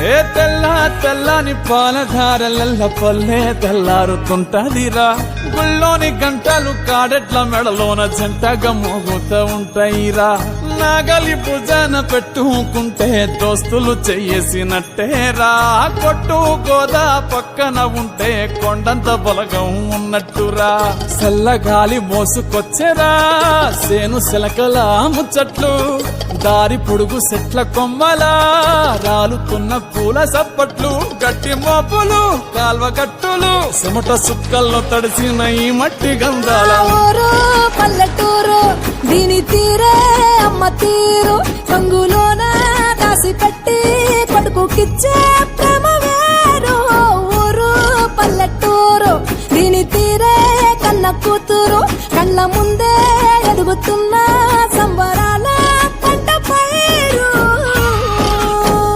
ఏ తెల్లని పాలధారలల్ల పల్లె తెల్లారుతుంటదిరా. గుళ్ళోని గంటలు కాడెట్ల మెడలోన జంటగా మోగుతూ ఉంటాయిరా. నాగలి భుజాన పెట్టుకుంటే దోస్తులు చెయ్యేసినట్టేరా. కొట్టు గోదా పక్కన ఉంటే కొండంత బలగం ఉన్నట్టురా. చల్లగాలి మోసుకొచ్చెరా సేను శిలకల ముచ్చట్లు. దారి పొడుగు చెట్ల కొమ్మలా రాలుతున్న పూల సప్పట్లు. గట్టి మోపులు కాల్వ గట్టులు చెమట సుక్కల్లో తడిసిన ఈ మట్టి గంధాల ఊరు పల్లెటూరు దీని తీరే అమ్మ తీరు. రంగులోన దాసి పెట్టి కొడుకుకిచ్చే